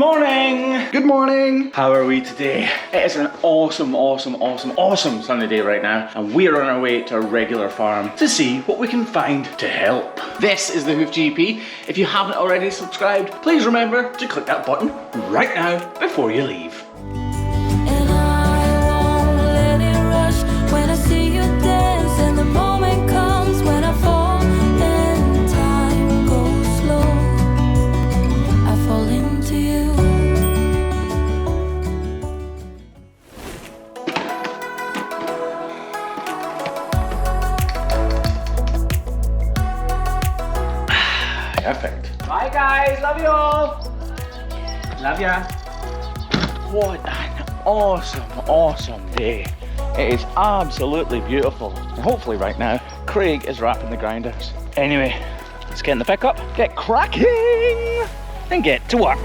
Morning! Good morning! How are we today? It is an awesome sunny day right now, and we are on our way to our regular farm to see what we can find to help. This is the Hoof GP. If you haven't already subscribed, please remember to click that button right now before you leave. Perfect. Bye guys, love you all. Love ya. What an awesome day. It is absolutely beautiful. And hopefully right now, Craig is wrapping the grinders. Anyway, let's get in the pickup, get cracking, and get to work.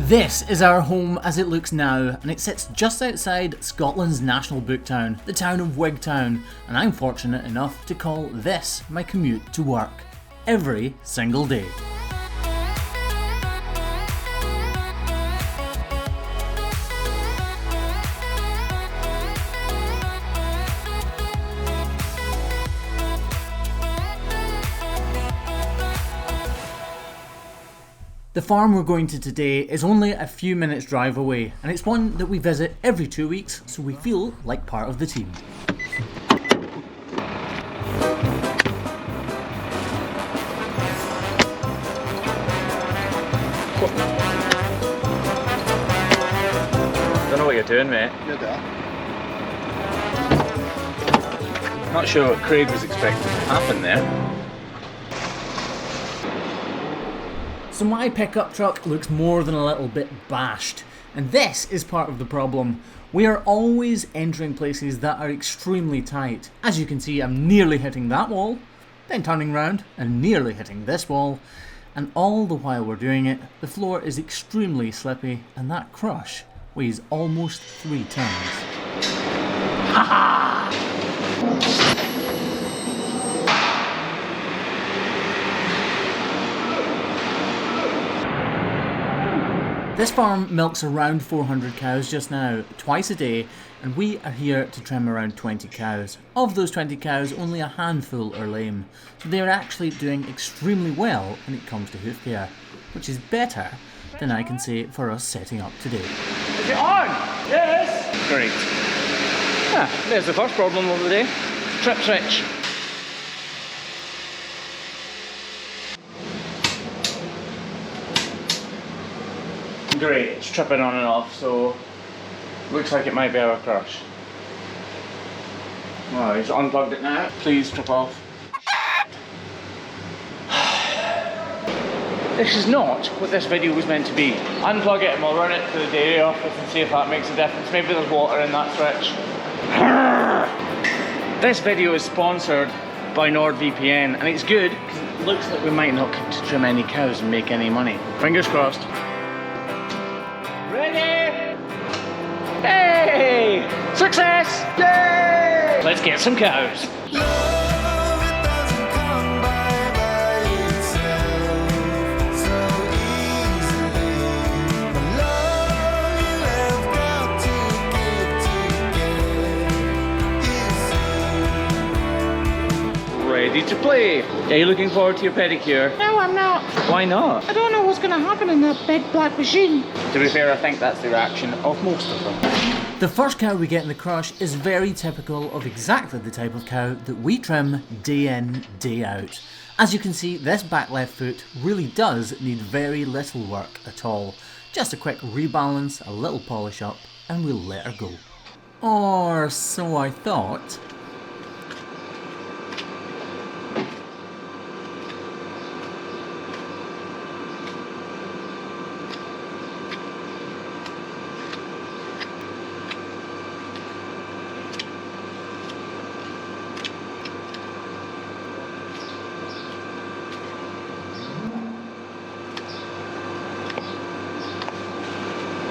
This is our home as it looks now, and it sits just outside Scotland's national book town, the town of Wigtown, and I'm fortunate enough to call this my commute to work, every single day. The farm we're going to today is only a few minutes drive away, and it's one that we visit every 2 weeks, so we feel like part of the team. Don't know what you're doing, mate. You're there. Not sure what Craig was expecting to happen there. So my pickup truck looks more than a little bit bashed, and this is part of the problem. We are always entering places that are extremely tight. As you can see, I'm nearly hitting that wall, then turning round and nearly hitting this wall, and all the while we're doing it, the floor is extremely slippy, and that crush weighs almost 3 tons. Ha ha! This farm milks around 400 cows just now, twice a day, and we are here to trim around 20 cows. Of those 20 cows, only a handful are lame, so they are actually doing extremely well when it comes to hoof care, which is better than I can say for us setting up today. Is it on? Yes! Great. Ah, there's the first problem of the day. Trip switch. Great, it's tripping on and off, so looks like it might be our crush. Well, he's unplugged it now. Please trip off. This is not what this video was meant to be. Unplug it and we'll run it to the dairy office and see if that makes a difference. Maybe there's water in that switch. This video is sponsored by NordVPN, and it's good because it looks like we might not get to trim any cows and make any money. Fingers crossed. Ready? Hey! Success! Yay! Let's get some cows. Ready to play. Are you looking forward to your pedicure? No, I'm not. Why not? I don't know what's going to happen in that big black machine. To be fair, I think that's the reaction of most of them. The first cow we get in the crush is very typical of exactly the type of cow that we trim day in, day out. As you can see, this back left foot really does need very little work at all. Just a quick rebalance, a little polish up, and we'll let her go. Or so I thought.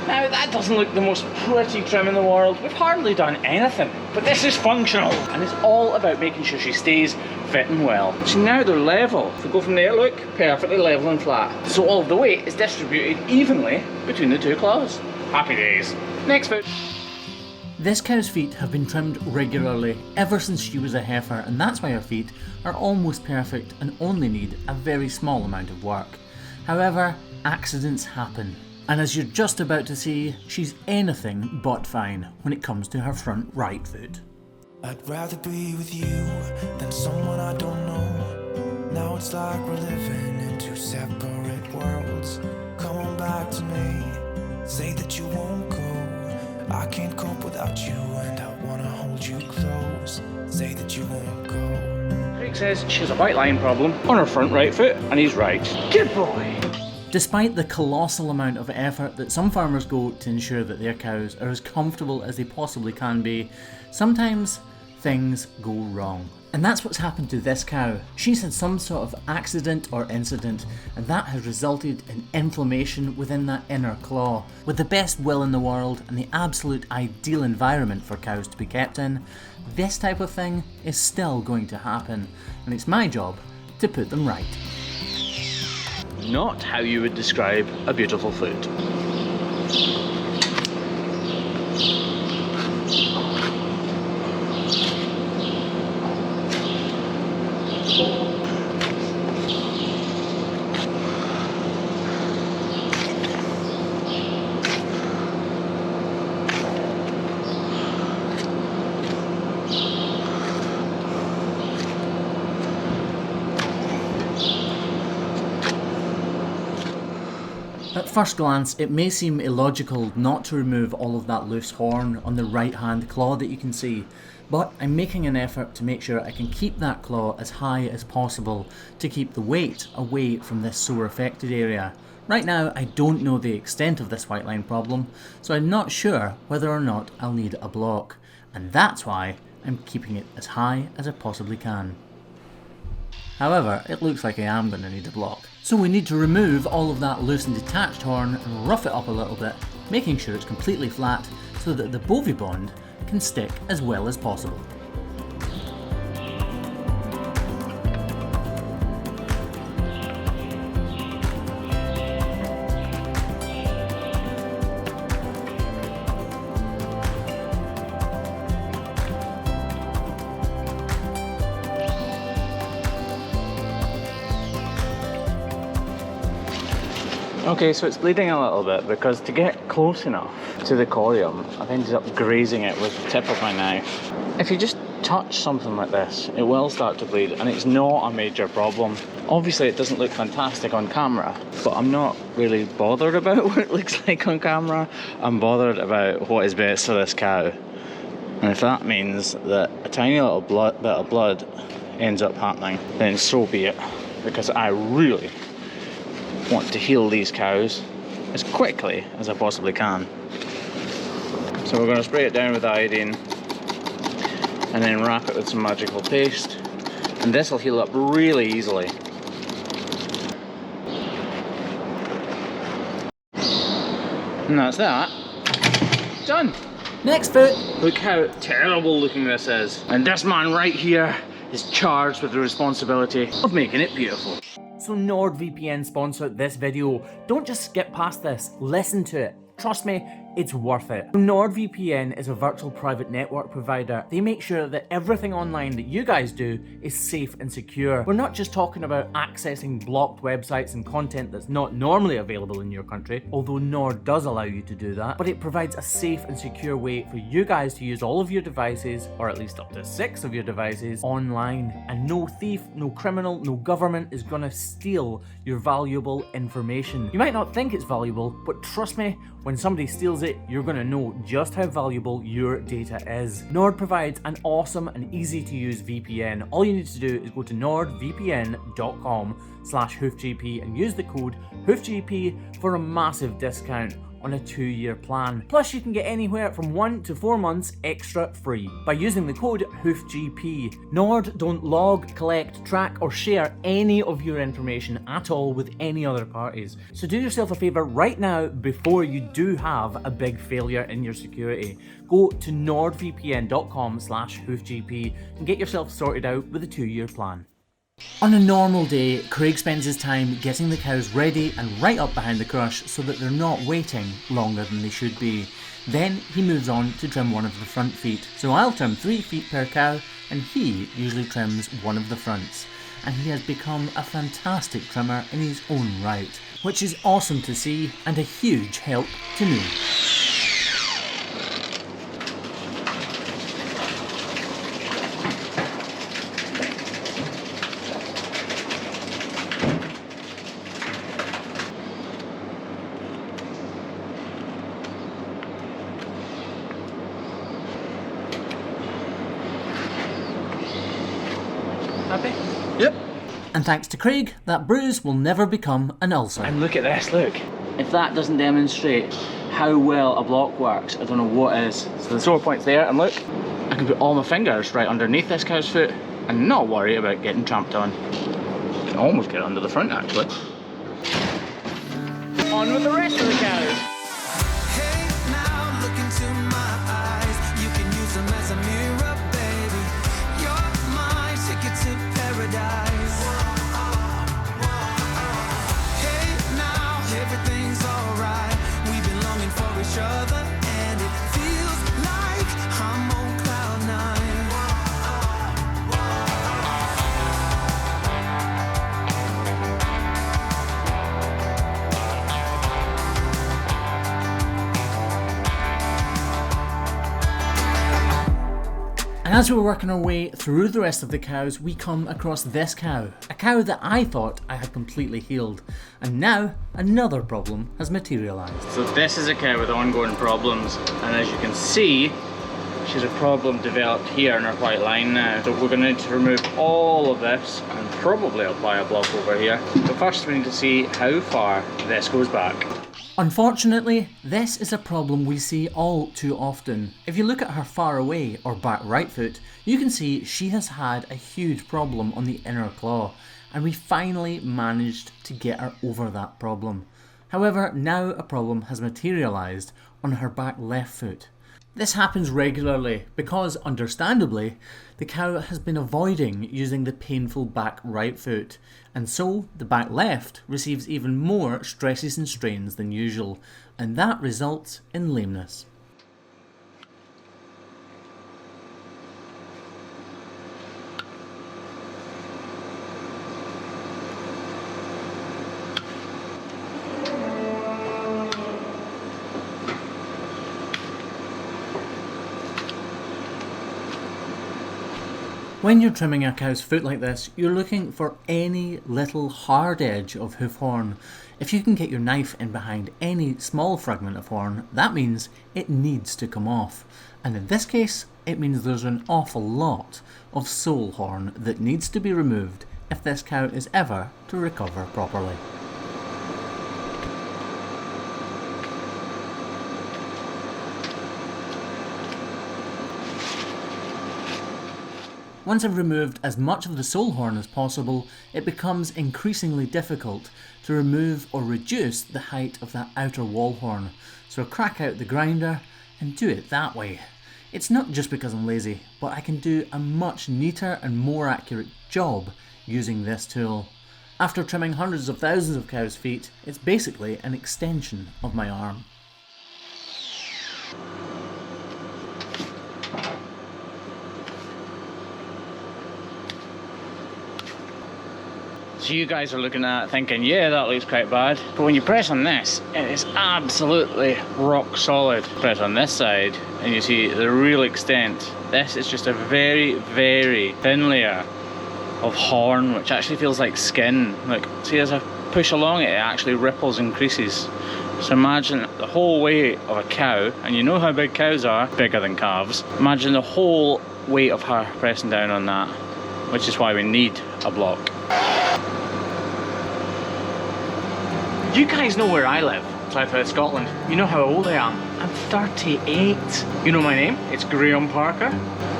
Now that doesn't look the most pretty trim in the world. We've hardly done anything, but this is functional, and it's all about making sure she stays fitting well. See, now they're level. If we go from there, look, perfectly level and flat. So all of the weight is distributed evenly between the two claws. Happy days. Next foot. This cow's feet have been trimmed regularly ever since she was a heifer, and that's why her feet are almost perfect and only need a very small amount of work. However, accidents happen, and as you're just about to see, she's anything but fine when it comes to her front right foot. I'd rather be with you than someone I don't know. Now it's like we're living in two separate worlds. Come on back to me, say that you won't go. I can't cope without you and I wanna hold you close. Say that you won't go. Craig says she has a white line problem on her front right foot, and he's right. Good boy. Despite the colossal amount of effort that some farmers go to ensure that their cows are as comfortable as they possibly can be, sometimes things go wrong. And that's what's happened to this cow. She's had some sort of accident or incident, and that has resulted in inflammation within that inner claw. With the best will in the world and the absolute ideal environment for cows to be kept in, this type of thing is still going to happen, and it's my job to put them right. Not how you would describe a beautiful foot. At first glance, it may seem illogical not to remove all of that loose horn on the right hand claw that you can see, but I'm making an effort to make sure I can keep that claw as high as possible to keep the weight away from this sore affected area. Right now I don't know the extent of this white line problem, so I'm not sure whether or not I'll need a block, and that's why I'm keeping it as high as I possibly can. However, it looks like I am going to need a block. So we need to remove all of that loose and detached horn and rough it up a little bit, making sure it's completely flat so that the BoviBond can stick as well as possible. Okay, so it's bleeding a little bit because to get close enough to the corium, I've ended up grazing it with the tip of my knife. If you just touch something like this, it will start to bleed, and it's not a major problem. Obviously it doesn't look fantastic on camera, but I'm not really bothered about what it looks like on camera. I'm bothered about what is best for this cow. And if that means that a tiny little bit of blood ends up happening, then so be it, because I really want to heal these cows as quickly as I possibly can. So we're going to spray it down with iodine and then wrap it with some magical paste, and this will heal up really easily. And that's that. Done! Next foot! Look how terrible looking this is. And this man right here is charged with the responsibility of making it beautiful. So NordVPN sponsored this video. Don't just skip past this, listen to it. Trust me, it's worth it. NordVPN is a virtual private network provider. They make sure that everything online that you guys do is safe and secure. We're not just talking about accessing blocked websites and content that's not normally available in your country, although Nord does allow you to do that, but it provides a safe and secure way for you guys to use all of your devices, or at least up to 6 of your devices, online. And no thief, no criminal, no government is gonna steal your valuable information. You might not think it's valuable, but trust me, when somebody steals it, you're going to know just how valuable your data is. Nord provides an awesome and easy to use VPN. All you need to do is go to nordvpn.com/hoofgp and use the code hoofgp for a massive discount on a 2-year plan. Plus you can get anywhere from 1 to 4 months extra free by using the code HoofGP. Nord don't log, collect, track or share any of your information at all with any other parties. So do yourself a favour right now before you do have a big failure in your security. Go to nordvpn.com/hoofgp and get yourself sorted out with a 2-year plan. On a normal day, Craig spends his time getting the cows ready and right up behind the crush so that they're not waiting longer than they should be. Then he moves on to trim one of the front feet. So I'll trim 3 feet per cow and he usually trims one of the fronts. And he has become a fantastic trimmer in his own right, which is awesome to see and a huge help to me. Happy? Yep. And thanks to Craig, that bruise will never become an ulcer. And look at this, look. If that doesn't demonstrate how well a block works, I don't know what is. So the sore point's there, and look, I can put all my fingers right underneath this cow's foot and not worry about getting tramped on. I can almost get under the front actually. On with the rest of the cows. Hey, now look into my eyes. You can use them as a mirror, baby. You're my ticket to paradise. Hey, now everything's alright. We've been longing for each other, and it feels like I'm on cloud 9. And as we were working our way through the rest of the cows, we come across this cow. A cow that I thought I had completely healed. And now, another problem has materialised. So this is a cow with ongoing problems, and as you can see, she's a problem developed here in her white line now. So we're going to need to remove all of this and probably apply a block over here. But first we need to see how far this goes back. Unfortunately, this is a problem we see all too often. If you look at her far away or back right foot, you can see she has had a huge problem on the inner claw, and we finally managed to get her over that problem. However, now a problem has materialised on her back left foot. This happens regularly because, understandably, the cow has been avoiding using the painful back right foot, and so the back left receives even more stresses and strains than usual, and that results in lameness. When you're trimming a cow's foot like this, you're looking for any little hard edge of hoof horn. If you can get your knife in behind any small fragment of horn, that means it needs to come off. And in this case, it means there's an awful lot of sole horn that needs to be removed if this cow is ever to recover properly. Once I've removed as much of the sole horn as possible, it becomes increasingly difficult to remove or reduce the height of that outer wall horn. So I crack out the grinder and do it that way. It's not just because I'm lazy, but I can do a much neater and more accurate job using this tool. After trimming hundreds of thousands of cows' feet, it's basically an extension of my arm. So you guys are looking at it thinking, yeah, that looks quite bad. But when you press on this, it is absolutely rock solid. Press on this side and you see the real extent. This is just a very, very thin layer of horn, which actually feels like skin. Look, see, as I push along it, it actually ripples and creases. So imagine the whole weight of a cow, and you know how big cows are, bigger than calves. Imagine the whole weight of her pressing down on that, which is why we need a block. You guys know where I live. Southwest Scotland. You know how old I am? I'm 38. You know my name? It's Graham Parker.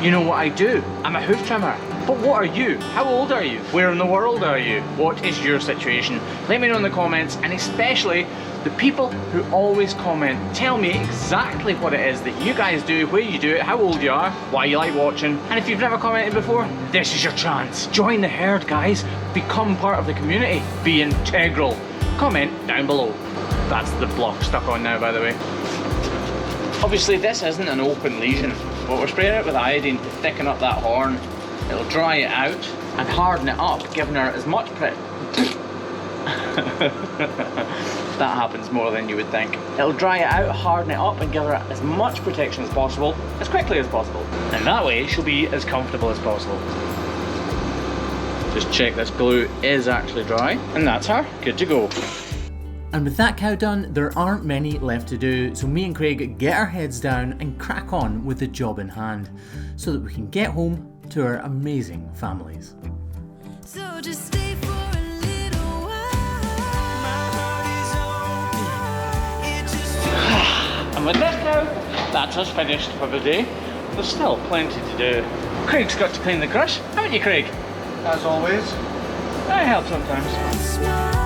You know what I do? I'm a hoof trimmer. But what are you? How old are you? Where in the world are you? What is your situation? Let me know in the comments, and especially the people who always comment. Tell me exactly what it is that you guys do, where you do it, how old you are, why you like watching. And if you've never commented before, this is your chance. Join the herd, guys. Become part of the community. Be integral. Comment down below. That's the block stuck on now, by the way. Obviously this isn't an open lesion, but we're spraying it with iodine to thicken up that horn. It'll dry it out and harden it up, giving her as much that happens more than you would think. It'll dry it out, harden it up, and give her as much protection as possible, as quickly as possible. And that way, she'll be as comfortable as possible. Just check this glue is actually dry, and that's her, good to go. And with that cow done, there aren't many left to do, so me and Craig get our heads down and crack on with the job in hand, so that we can get home to our amazing families. So just stay for a little while. And with this now, that's us finished for the day. There's still plenty to do. Craig's got to clean the crush, haven't you, Craig? As always. I help sometimes. Smile.